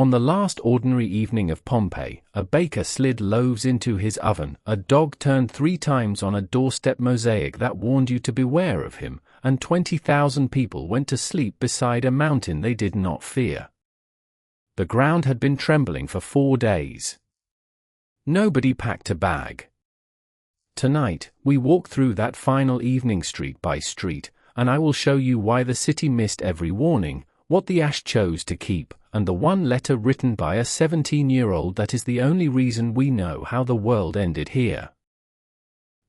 On the last ordinary evening of Pompeii, a baker slid loaves into his oven, a dog turned 3 times on a doorstep mosaic that warned you to beware of him, and 20,000 people went to sleep beside a mountain they did not fear. The ground had been trembling for 4 days. Nobody packed a bag. Tonight, we walk through that final evening street by street, and I will show you why the city missed every warning, what the ash chose to keep, and the one letter written by a 17-year-old that is the only reason we know how the world ended here.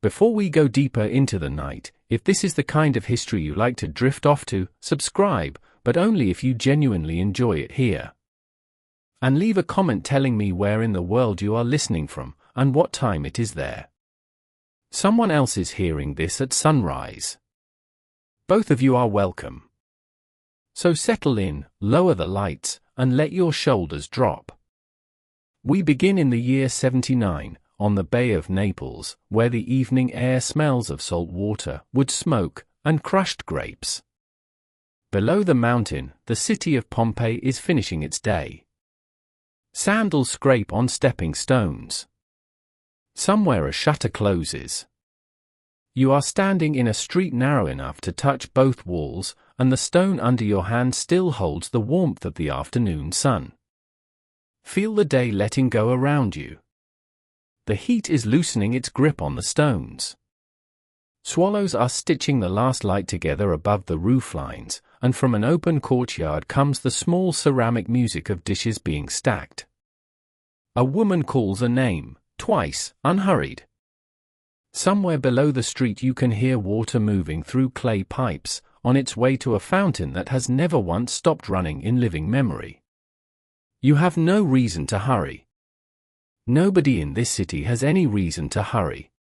Before we go deeper into the night, if this is the kind of history you like to drift off to, subscribe, but only if you genuinely enjoy it here. And leave a comment telling me where in the world you are listening from, and what time it is there. Someone else is hearing this at sunrise. Both of you are welcome. So settle in, lower the lights, and let your shoulders drop. We begin in the year 79, on the Bay of Naples, where the evening air smells of salt water, wood smoke, and crushed grapes. Below the mountain, the city of Pompeii is finishing its day. Sandals scrape on stepping stones. Somewhere a shutter closes. You are standing in a street narrow enough to touch both walls, and the stone under your hand still holds the warmth of the afternoon sun. Feel the day letting go around you. The heat is loosening its grip on the stones. Swallows are stitching the last light together above the roof lines, and from an open courtyard comes the small ceramic music of dishes being stacked. A woman calls a name, twice, unhurried. Somewhere below the street you can hear water moving through clay pipes, on its way to a fountain that has never once stopped running in living memory. You have no reason to hurry. Nobody in this city has any reason to hurry.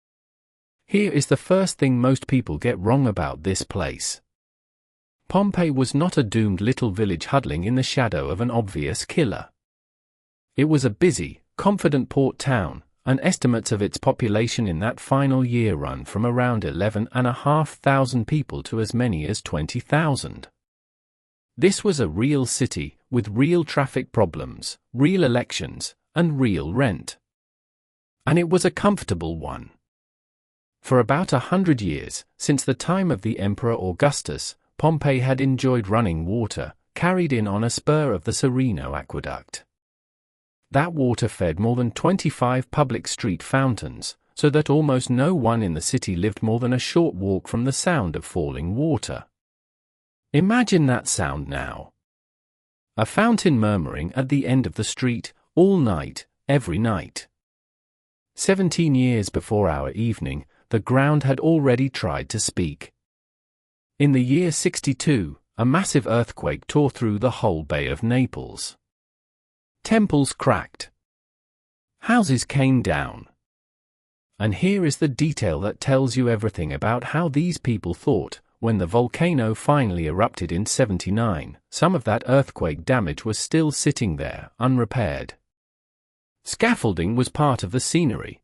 Here is the first thing most people get wrong about this place. Pompeii was not a doomed little village huddling in the shadow of an obvious killer. It was a busy, confident port town, and estimates of its population in that final year run from around 11,500 people to as many as 20,000. This was a real city, with real traffic problems, real elections, and real rent. And it was a comfortable one. For about 100 years, since the time of the Emperor Augustus, Pompeii had enjoyed running water, carried in on a spur of the Serino aqueduct. That water fed more than 25 public street fountains, so that almost no one in the city lived more than a short walk from the sound of falling water. Imagine that sound now. A fountain murmuring at the end of the street, all night, every night. 17 years before our evening, the ground had already tried to speak. In the year 62, a massive earthquake tore through the whole Bay of Naples. Temples cracked. Houses came down. And here is the detail that tells you everything about how these people thought. When the volcano finally erupted in 79, some of that earthquake damage was still sitting there, unrepaired. Scaffolding was part of the scenery.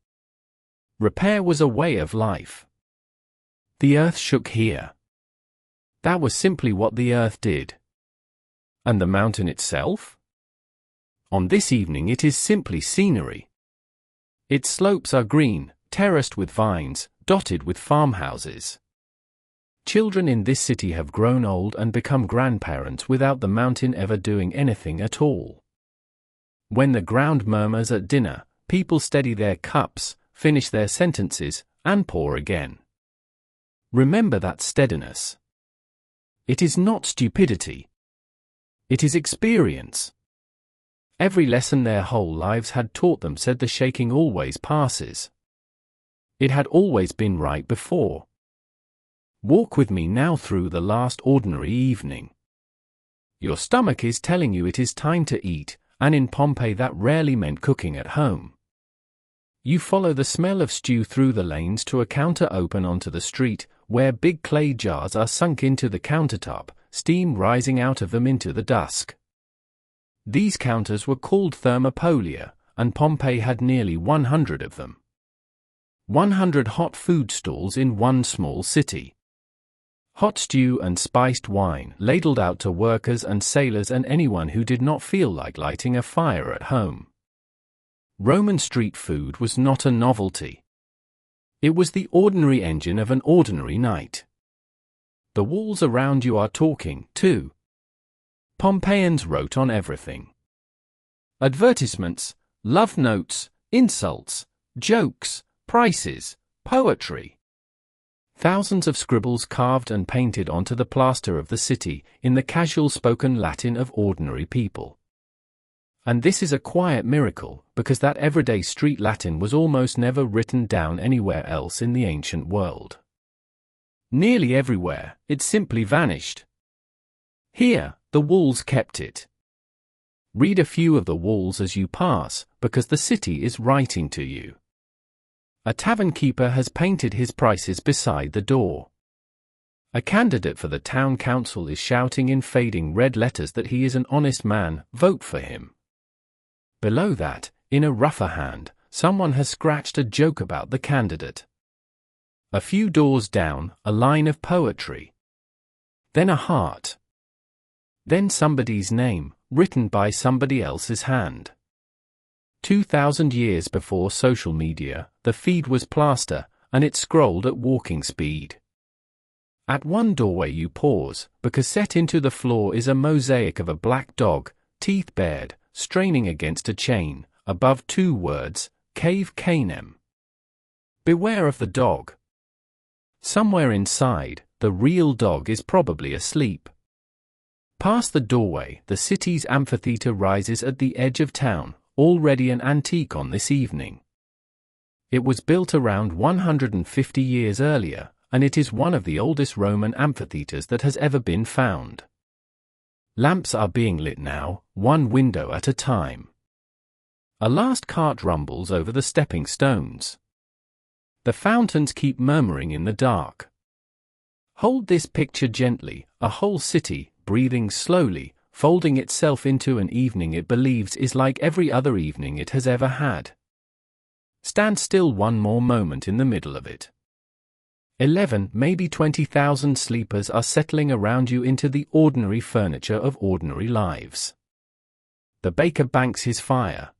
Repair was a way of life. The earth shook here. That was simply what the earth did. And the mountain itself? On this evening it is simply scenery. Its slopes are green, terraced with vines, dotted with farmhouses. Children in this city have grown old and become grandparents without the mountain ever doing anything at all. When the ground murmurs at dinner, people steady their cups, finish their sentences, and pour again. Remember that steadiness. It is not stupidity. It is experience. Every lesson their whole lives had taught them said the shaking always passes. It had always been right before. Walk with me now through the last ordinary evening. Your stomach is telling you it is time to eat, and in Pompeii that rarely meant cooking at home. You follow the smell of stew through the lanes to a counter open onto the street, where big clay jars are sunk into the countertop, steam rising out of them into the dusk. These counters were called thermopolia, and Pompeii had nearly 100 of them. 100 hot food stalls in one small city. Hot stew and spiced wine ladled out to workers and sailors and anyone who did not feel like lighting a fire at home. Roman street food was not a novelty. It was the ordinary engine of an ordinary night. The walls around you are talking, too. Pompeians wrote on everything. Advertisements, love notes, insults, jokes, prices, poetry. Thousands of scribbles carved and painted onto the plaster of the city in the casual spoken Latin of ordinary people. And this is a quiet miracle, because that everyday street Latin was almost never written down anywhere else in the ancient world. Nearly everywhere, it simply vanished. Here, the walls kept it. Read a few of the walls as you pass, because the city is writing to you. A tavern keeper has painted his prices beside the door. A candidate for the town council is shouting in fading red letters that he is an honest man, vote for him. Below that, in a rougher hand, someone has scratched a joke about the candidate. A few doors down, a line of poetry. Then a heart. Then somebody's name, written by somebody else's hand. 2,000 years before social media, the feed was plaster, and it scrolled at walking speed. At one doorway you pause, because set into the floor is a mosaic of a black dog, teeth bared, straining against a chain, above two words, Cave Canem. Beware of the dog. Somewhere inside, the real dog is probably asleep. Past the doorway, the city's amphitheater rises at the edge of town, already an antique on this evening. It was built around 150 years earlier, and it is one of the oldest Roman amphitheaters that has ever been found. Lamps are being lit now, one window at a time. A last cart rumbles over the stepping stones. The fountains keep murmuring in the dark. Hold this picture gently, a whole city, breathing slowly, folding itself into an evening it believes is like every other evening it has ever had. Stand still one more moment in the middle of it. 11, maybe 20,000 sleepers are settling around you into the ordinary furniture of ordinary lives. The baker banks his fire.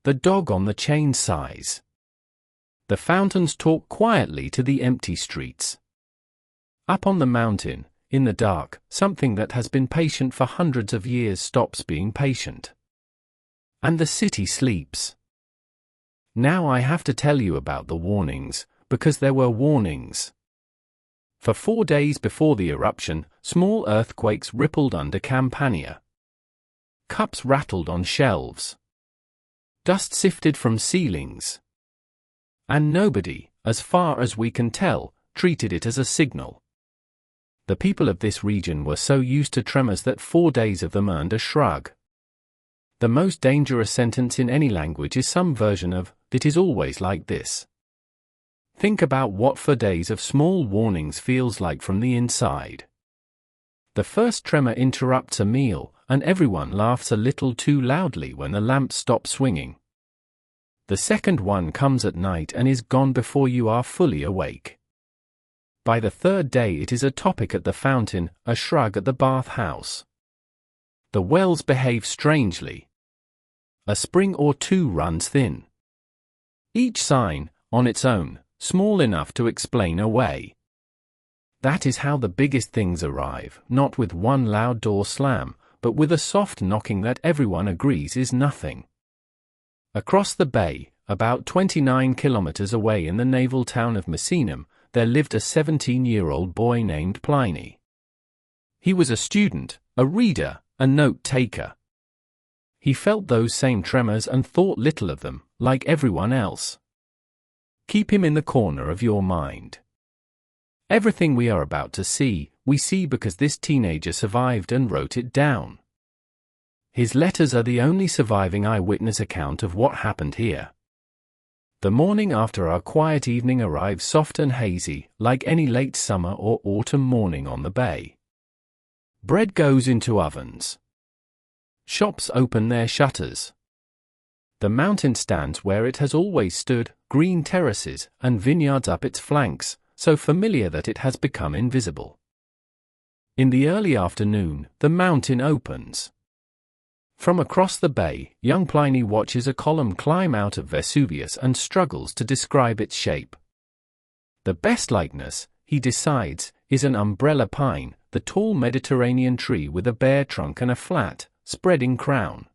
The dog on the chain sighs. The fountains talk quietly to the empty streets. Up on the mountain, in the dark, something that has been patient for hundreds of years stops being patient. And the city sleeps. Now I have to tell you about the warnings, because there were warnings. For 4 days before the eruption, small earthquakes rippled under Campania. Cups rattled on shelves. Dust sifted from ceilings. And nobody, as far as we can tell, treated it as a signal. The people of this region were so used to tremors that 4 days of them earned a shrug. The most dangerous sentence in any language is some version of, "It is always like this." Think about what 4 days of small warnings feels like from the inside. The first tremor interrupts a meal, and everyone laughs a little too loudly when the lamps stop swinging. The second one comes at night and is gone before you are fully awake. By the third day it is a topic at the fountain, a shrug at the bath-house. The wells behave strangely. A spring or two runs thin. Each sign, on its own, small enough to explain away. That is how the biggest things arrive, not with one loud door slam, but with a soft knocking that everyone agrees is nothing. Across the bay, about 29 kilometers away in the naval town of Misenum, there lived a 17-year-old boy named Pliny. He was a student, a reader, a note-taker. He felt those same tremors and thought little of them, like everyone else. Keep him in the corner of your mind. Everything we are about to see, we see because this teenager survived and wrote it down. His letters are the only surviving eyewitness account of what happened here. The morning after our quiet evening arrives soft and hazy, like any late summer or autumn morning on the bay. Bread goes into ovens. Shops open their shutters. The mountain stands where it has always stood, green terraces and vineyards up its flanks, so familiar that it has become invisible. In the early afternoon, the mountain opens. From across the bay, young Pliny watches a column climb out of Vesuvius and struggles to describe its shape. The best likeness, he decides, is an umbrella pine, the tall Mediterranean tree with a bare trunk and a flat, spreading crown.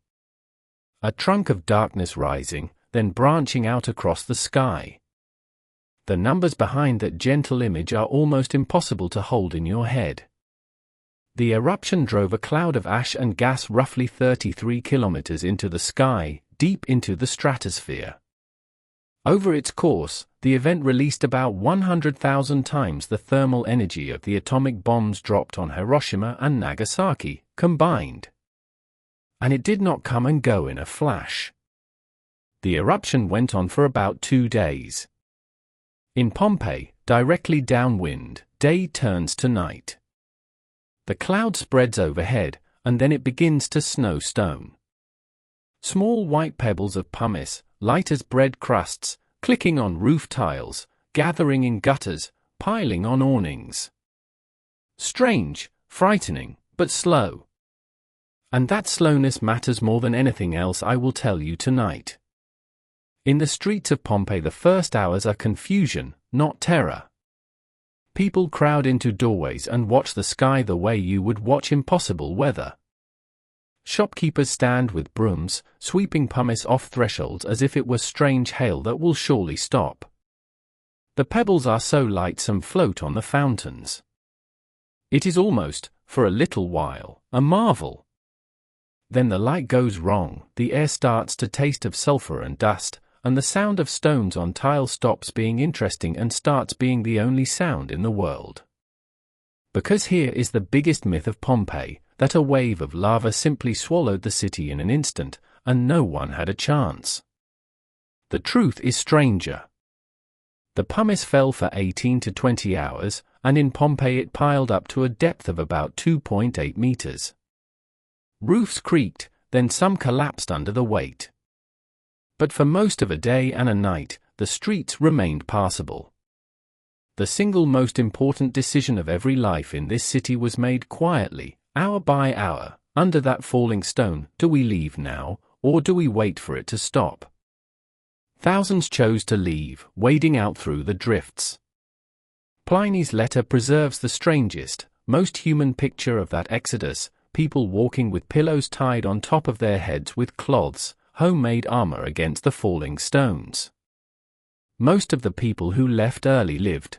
A trunk of darkness rising, then branching out across the sky. The numbers behind that gentle image are almost impossible to hold in your head. The eruption drove a cloud of ash and gas roughly 33 kilometers into the sky, deep into the stratosphere. Over its course, the event released about 100,000 times the thermal energy of the atomic bombs dropped on Hiroshima and Nagasaki, combined. And it did not come and go in a flash. The eruption went on for about 2 days. In Pompeii, directly downwind, day turns to night. The cloud spreads overhead, and then it begins to snow stone. Small white pebbles of pumice, light as bread crusts, clicking on roof tiles, gathering in gutters, piling on awnings. Strange, frightening, but slow. And that slowness matters more than anything else I will tell you tonight. In the streets of Pompeii, the first hours are confusion, not terror. People crowd into doorways and watch the sky the way you would watch impossible weather. Shopkeepers stand with brooms, sweeping pumice off thresholds as if it were strange hail that will surely stop. The pebbles are so light some float on the fountains. It is almost, for a little while, a marvel. Then the light goes wrong, the air starts to taste of sulfur and dust, and the sound of stones on tile stops being interesting and starts being the only sound in the world. Because here is the biggest myth of Pompeii, that a wave of lava simply swallowed the city in an instant, and no one had a chance. The truth is stranger. The pumice fell for 18 to 20 hours, and in Pompeii it piled up to a depth of about 2.8 meters. Roofs creaked, then some collapsed under the weight. But for most of a day and a night, the streets remained passable. The single most important decision of every life in this city was made quietly, hour by hour, under that falling stone. Do we leave now, or do we wait for it to stop? Thousands chose to leave, wading out through the drifts. Pliny's letter preserves the strangest, most human picture of that exodus, people walking with pillows tied on top of their heads with cloths, homemade armor against the falling stones. Most of the people who left early lived.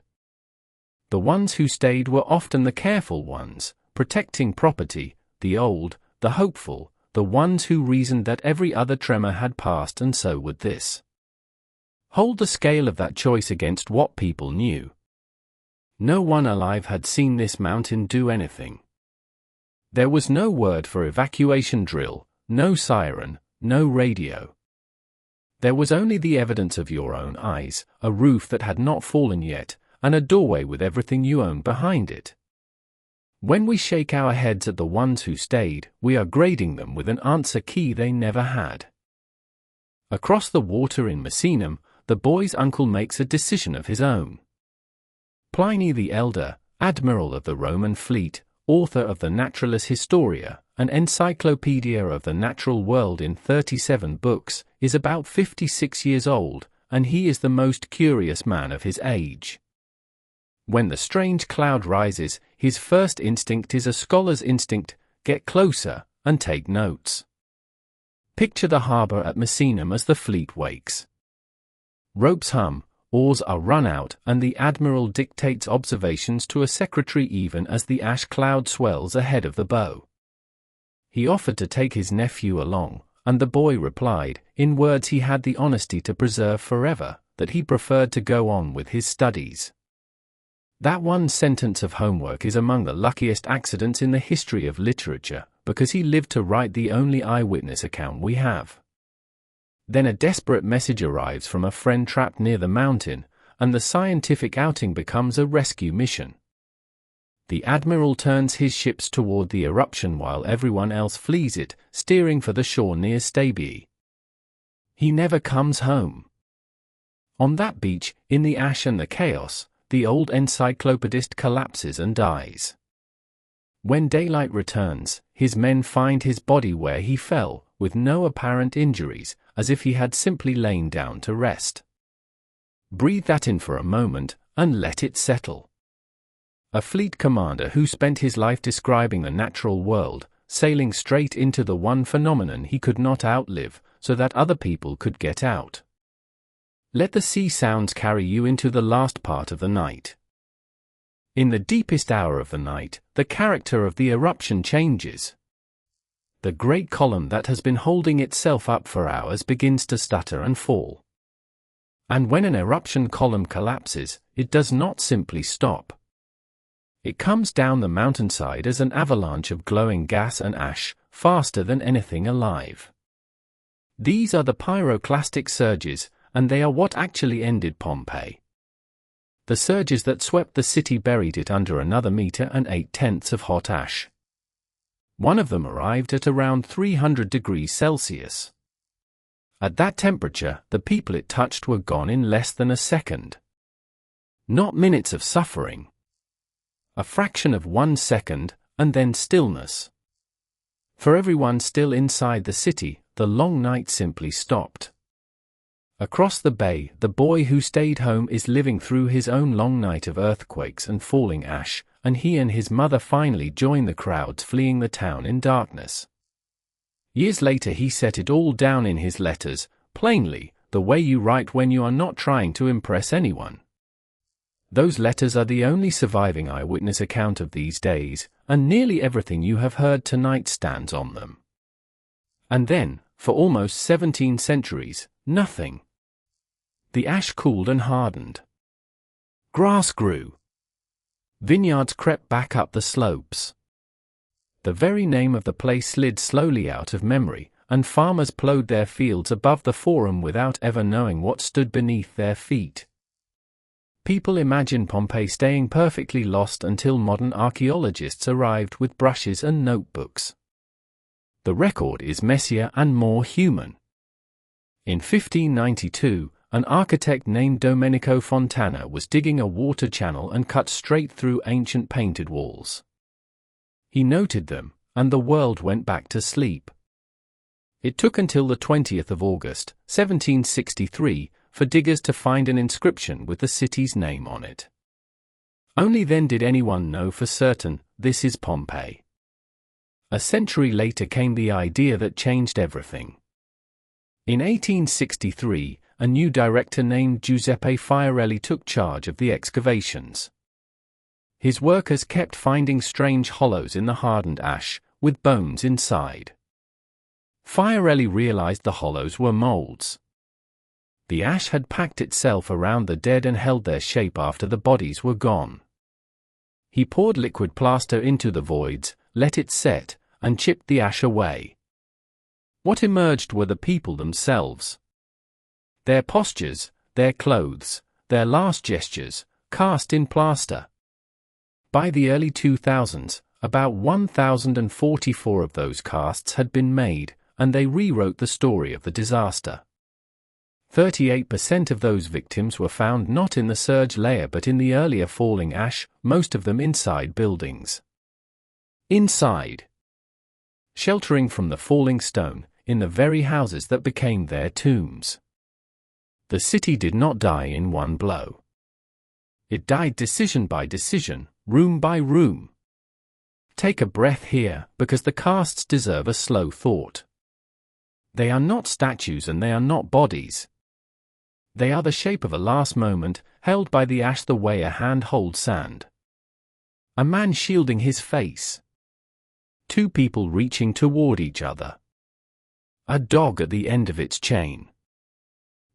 The ones who stayed were often the careful ones, protecting property, the old, the hopeful, the ones who reasoned that every other tremor had passed and so would this. Hold the scale of that choice against what people knew. No one alive had seen this mountain do anything. There was no word for evacuation drill, no siren, no radio. There was only the evidence of your own eyes, a roof that had not fallen yet, and a doorway with everything you own behind it. When we shake our heads at the ones who stayed, we are grading them with an answer key they never had. Across the water in Misenum, the boy's uncle makes a decision of his own. Pliny the Elder, Admiral of the Roman fleet, author of the Naturalis Historia, an encyclopedia of the natural world in 37 books, is about 56 years old, and he is the most curious man of his age. When the strange cloud rises, his first instinct is a scholar's instinct: get closer and take notes. Picture the harbor at Misenum as the fleet wakes. Ropes hum, oars are run out, and the Admiral dictates observations to a secretary even as the ash cloud swells ahead of the bow. He offered to take his nephew along, and the boy replied, in words he had the honesty to preserve forever, that he preferred to go on with his studies. That one sentence of homework is among the luckiest accidents in the history of literature, because he lived to write the only eyewitness account we have. Then a desperate message arrives from a friend trapped near the mountain, and the scientific outing becomes a rescue mission. The Admiral turns his ships toward the eruption while everyone else flees it, steering for the shore near Stabiae. He never comes home. On that beach, in the ash and the chaos, the old encyclopedist collapses and dies. When daylight returns, his men find his body where he fell, with no apparent injuries, as if he had simply lain down to rest. Breathe that in for a moment, and let it settle. A fleet commander who spent his life describing the natural world, sailing straight into the one phenomenon he could not outlive, so that other people could get out. Let the sea sounds carry you into the last part of the night. In the deepest hour of the night, the character of the eruption changes. The great column that has been holding itself up for hours begins to stutter and fall. And when an eruption column collapses, it does not simply stop. It comes down the mountainside as an avalanche of glowing gas and ash, faster than anything alive. These are the pyroclastic surges, and they are what actually ended Pompeii. The surges that swept the city buried it under another meter and 8/10 of hot ash. One of them arrived at around 300 degrees Celsius. At that temperature, the people it touched were gone in less than a second. Not minutes of suffering. A fraction of 1 second, and then stillness. For everyone still inside the city, the long night simply stopped. Across the bay, the boy who stayed home is living through his own long night of earthquakes and falling ash, and he and his mother finally join the crowds fleeing the town in darkness. Years later he set it all down in his letters, plainly, the way you write when you are not trying to impress anyone. Those letters are the only surviving eyewitness account of these days, and nearly everything you have heard tonight stands on them. And then, for almost 17 centuries, nothing. The ash cooled and hardened. Grass grew. Vineyards crept back up the slopes. The very name of the place slid slowly out of memory, and farmers plowed their fields above the Forum without ever knowing what stood beneath their feet. People imagine Pompeii staying perfectly lost until modern archaeologists arrived with brushes and notebooks. The record is messier and more human. In 1592, an architect named Domenico Fontana was digging a water channel and cut straight through ancient painted walls. He noted them, and the world went back to sleep. It took until the 20th of August, 1763, for diggers to find an inscription with the city's name on it. Only then did anyone know for certain, this is Pompeii. A century later came the idea that changed everything. In 1863, a new director named Giuseppe Fiorelli took charge of the excavations. His workers kept finding strange hollows in the hardened ash, with bones inside. Fiorelli realized the hollows were molds. The ash had packed itself around the dead and held their shape after the bodies were gone. He poured liquid plaster into the voids, let it set, and chipped the ash away. What emerged were the people themselves. Their postures, their clothes, their last gestures, cast in plaster. By the early 2000s, about 1,044 of those casts had been made, and they rewrote the story of the disaster. 38% of those victims were found not in the surge layer but in the earlier falling ash, most of them inside buildings. Inside. Sheltering from the falling stone, in the very houses that became their tombs. The city did not die in one blow. It died decision by decision, room by room. Take a breath here, because the casts deserve a slow thought. They are not statues and they are not bodies. They are the shape of a last moment, held by the ash the way a hand holds sand. A man shielding his face. Two people reaching toward each other. A dog at the end of its chain.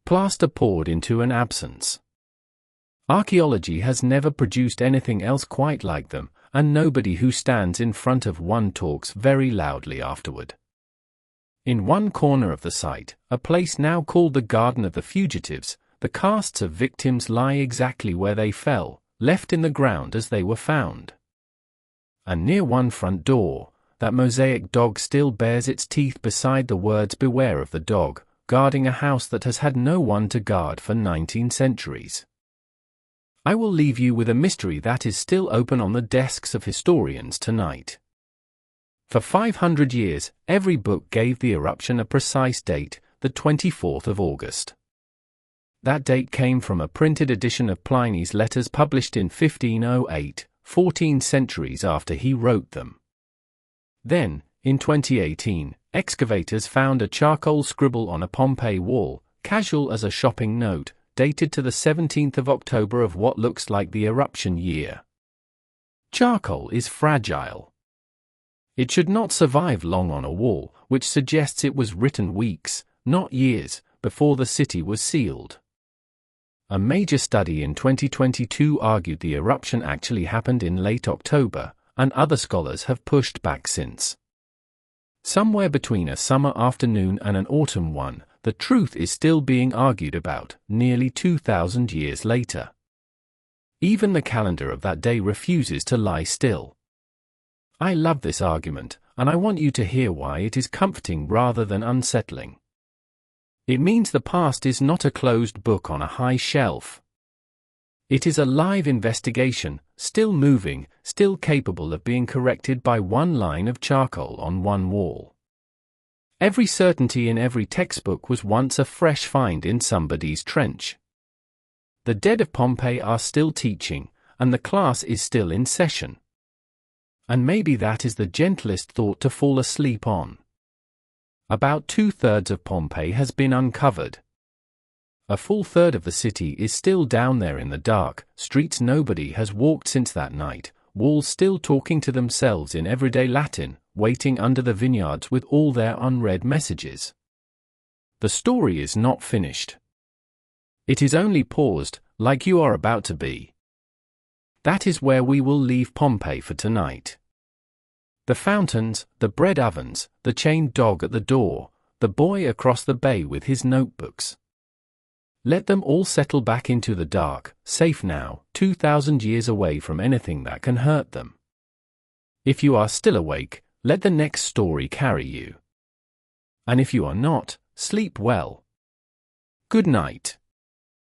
Plaster poured into an absence. Archaeology has never produced anything else quite like them, and nobody who stands in front of one talks very loudly afterward. In one corner of the site, a place now called the Garden of the Fugitives, the casts of victims lie exactly where they fell, left in the ground as they were found. And near one front door, that mosaic dog still bares its teeth beside the words "Beware of the dog," guarding a house that has had no one to guard for 19 centuries. I will leave you with a mystery that is still open on the desks of historians tonight. For 500 years, every book gave the eruption a precise date, the 24th of August. That date came from a printed edition of Pliny's letters published in 1508, 14 centuries after he wrote them. Then, in 2018, excavators found a charcoal scribble on a Pompeii wall, casual as a shopping note, dated to the 17th of October of what looks like the eruption year. Charcoal is fragile. It should not survive long on a wall, which suggests it was written weeks, not years, before the city was sealed. A major study in 2022 argued the eruption actually happened in late October, and other scholars have pushed back since. Somewhere between a summer afternoon and an autumn one, the truth is still being argued about, nearly 2,000 years later. Even the calendar of that day refuses to lie still. I love this argument, and I want you to hear why it is comforting rather than unsettling. It means the past is not a closed book on a high shelf. It is a live investigation, still moving, still capable of being corrected by one line of charcoal on one wall. Every certainty in every textbook was once a fresh find in somebody's trench. The dead of Pompeii are still teaching, and the class is still in session. And maybe that is the gentlest thought to fall asleep on. About 2/3 of Pompeii has been uncovered. A full third of the city is still down there in the dark, streets nobody has walked since that night, walls still talking to themselves in everyday Latin, waiting under the vineyards with all their unread messages. The story is not finished. It is only paused, like you are about to be. That is where we will leave Pompeii for tonight. The fountains, the bread ovens, the chained dog at the door, the boy across the bay with his notebooks. Let them all settle back into the dark, safe now, 2,000 years away from anything that can hurt them. If you are still awake, let the next story carry you. And if you are not, sleep well. Good night.